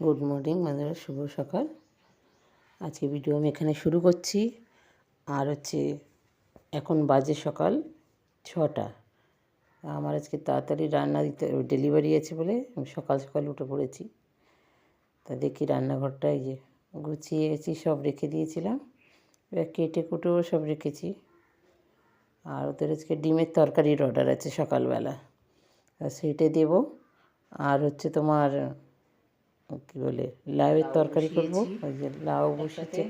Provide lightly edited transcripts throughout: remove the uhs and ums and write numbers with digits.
Good morning বন্ধুরা, শুভ সকাল। আজকে ভিডিও আমি এখানে শুরু করছি। আর এখন বাজে সকাল 6টা। আমার আজকে তাড়াতাড়ি রান্না দিতে, ডেলিভারি আছে বলে আমি সকাল সকাল উঠে পড়েছি। তা দেখি রান্নাঘরটা এই যে গুছিয়ে গেছি, সব রেখে দিয়েছিলাম, এবার কেটে কুটেও সব রেখেছি। আর ওদের আজকে ডিমের তরকারির অর্ডার আছে সকালবেলা, সেইটা দেবো। আর তোমার কী বলে, লাউয়ের তরকারি করবো। ওই যে লাউ বসিয়েছি,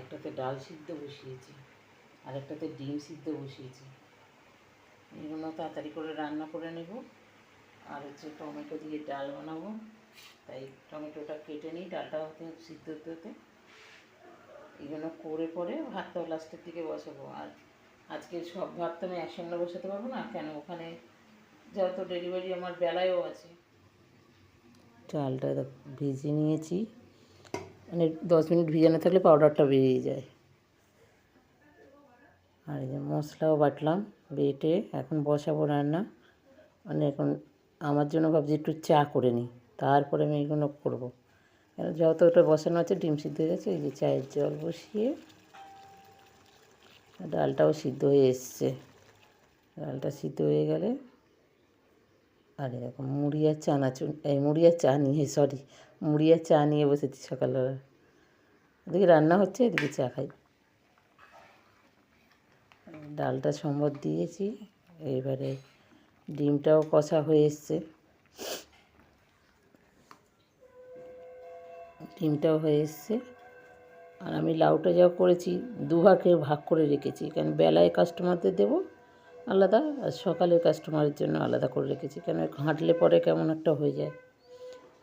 একটাতে ডাল সিদ্ধ বসিয়েছি, আর একটাতে ডিম সিদ্ধ বসিয়েছি। এগুলো তাড়াতাড়ি করে রান্না করে নেব। আর টমেটো দিয়ে ডাল বানাবো, তাই টমেটোটা কেটে নিই, ডালটা সিদ্ধ হতে এগুলো করে পরে ভাতটাও লাস্টের দিকে বসাবো। আর আজকে সব ভাত তো আমি একসঙ্গে বসাতে পারবো না, কেন ওখানে যেহেতু ডেলিভারি আমার বেলায়ও আছে। চালটা ভিজিয়ে নিয়েছি, মানে 10 মিনিট ভিজানো থাকলে পাউডারটা বেরিয়ে যায়। আর এই যে মশলাও বাটলাম, বেটে এখন বসাবো রান্না। মানে এখন আমার জন্য ভাবছি একটু চা করে নিই, তারপরে আমি এইগুলো করবো। যত ওটা বসানো আছে, ডিম সিদ্ধ হয়ে গেছে। এই যে চায়ের জল বসিয়ে, ডালটাও সিদ্ধ হয়ে এসছে। ডালটা সিদ্ধ হয়ে গেলে, আর এরকম মুড়ি আর চা নিয়ে বসেছি সকালবেলা। এদিকে রান্না হচ্ছে, এদিকে চা খাই। ডালটা সম্বর দিয়েছি, এবারে ডিমটাও কষা হয়ে এসছে, আর আমি লাউটা যা করেছি দুভাগে ভাগ করে রেখেছি, কারণ বেলায় কাস্টমারদের দেবো আলাদা, আর সকালের কাস্টমারের জন্য আলাদা করে রেখেছি, কেন ঘাঁটলে পরে কেমন একটা হয়ে যায়।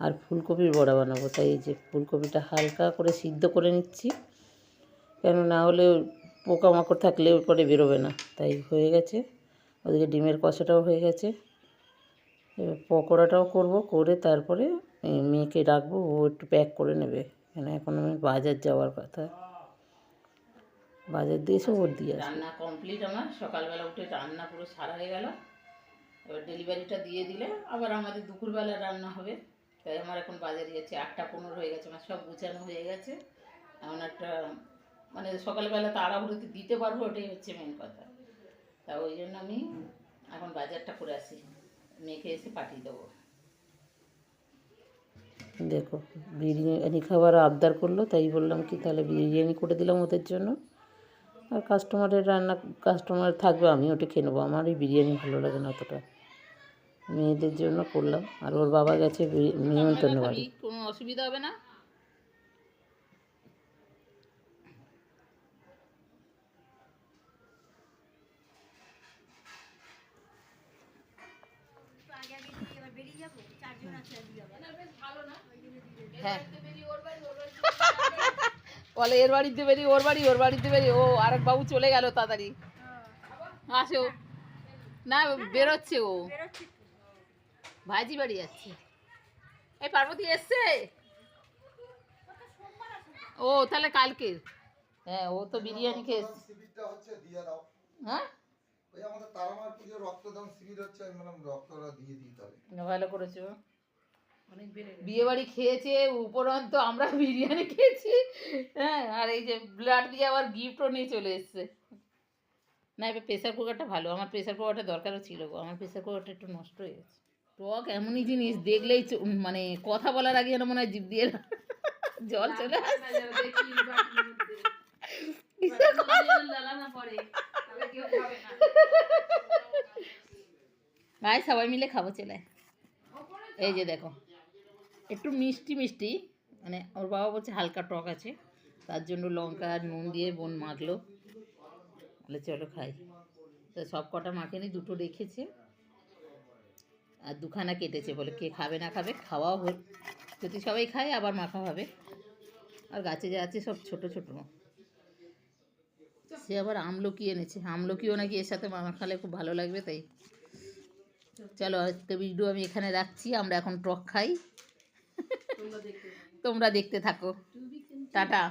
আর ফুলকপির বড়া বানাবো, তাই এই যে ফুলকপিটা হালকা করে সিদ্ধ করে নিচ্ছি, কেন না হলে পোকামাকড় থাকলে ওর পরে বেরোবে না। তাই হয়ে গেছে। ওদিকে ডিমের কষাটাও হয়ে গেছে। এবার পকোড়াটাও করব, করে তারপরে মেয়েকে রাখবো, ও একটু প্যাক করে নেবে, কেন এখন আমি বাজার যাওয়ার কথা। বাজার দিয়ে এসে ওর দিয়ে রান্না কমপ্লিট। আমার সকালবেলা উঠে রান্না পুরো সারা হয়ে গেল। এবার ডেলিভারিটা দিয়ে দিলে আবার আমাদের দুপুরবেলা রান্না হবে। তাই আমার এখন বাজারে যাচ্ছে, 8টা 15 হয়ে গেছে, আমার সব গুছানো হয়ে গেছে। এমন একটা মানে সকালবেলা তাড়াহুড়োতে দিতে পারবো, ওটাই হচ্ছে মেন কথা। তা ওই জন্য আমি এখন বাজারটা করে আসি, মেয়েকে এসে পাঠিয়ে দেবো। দেখো, বিরিয়ানি খাবার আবদার করলো, তাই বললাম কি তাহলে বিরিয়ানি করে দিলাম ওদের জন্য। আর কাস্টমার থাকবে, আমি ওটা খেয়ে নেবো। আমার এই বিরিয়ানি ভালো লাগে না অতটা, মেয়েদের জন্য করলাম। আর ওর বাবা গেছে নিমন্ত্রণ বাড়ি। কোনো অসুবিধা হবে না। হ্যাঁ, বলে এর বাড়িতে বেরিয়ে ওর বাড়িতে বেরিয়ে, ও আরেক বাবু চলে গেল তাড়াতাড়ি। আসো না, বেরোচ্ছে, ও ভাইজি বাড়ি যাচ্ছে। এই পার্বতী এসছে, ও তাহলে কালকে। হ্যাঁ, ও তো বিরিয়ানি খেয়ে হ্যাঁ ওই আমাদের তারামার পুজো রক্তদান শিবির হচ্ছে, আমি বললাম রক্তটা দিয়ে দিই তাহলে। ভালো করেছো। বিয়ে বাড়ি খেয়েছে উপরন্ত, আমরা বিরিয়ানি খেয়েছি। হ্যাঁ, আর এই যে ব্লাড দিয়ে আবার গিফটও নিয়ে চলে এসছে। না, এবার প্রেসার কুকারটা ভালো, আমার প্রেসার কুকারটা দরকারও ছিল গো, আমার প্রেসার কুকারটা একটু নষ্ট হয়ে গেছে। টক এমনই জিনিস, দেখলেই মানে কথা বলার আগে যেন মনে হয় জিভ দিয়ে জল চলে আসছে। গায়ে সবাই মিলে খাবো, চলে। এই যে দেখো, একটু মিষ্টি মিষ্টি, মানে ওর বাবা বলছে হালকা টক আছে, তার জন্য লঙ্কা আর নুন দিয়ে বোন মাখলো, বলে চলো খাই। তো সব কটা মাখেনি, দুটো রেখেছে আর দুখানা কেটেছে, বলে কে খাবে না খাবে, খাওয়াও যদি সবাই খায় আবার মাখা হবে। আর গাছে যা আছে সব ছোট ছোট, সে আবার আমলকি এনেছে, আমলকিও নাকি এর সাথে মাখালে খুব ভালো লাগবে। তাই চলো, আজকে ভিডিও আমি এখানে রাখছি, আমরা এখন টক খাই, তোমরা দেখতে থাকো। টাটা।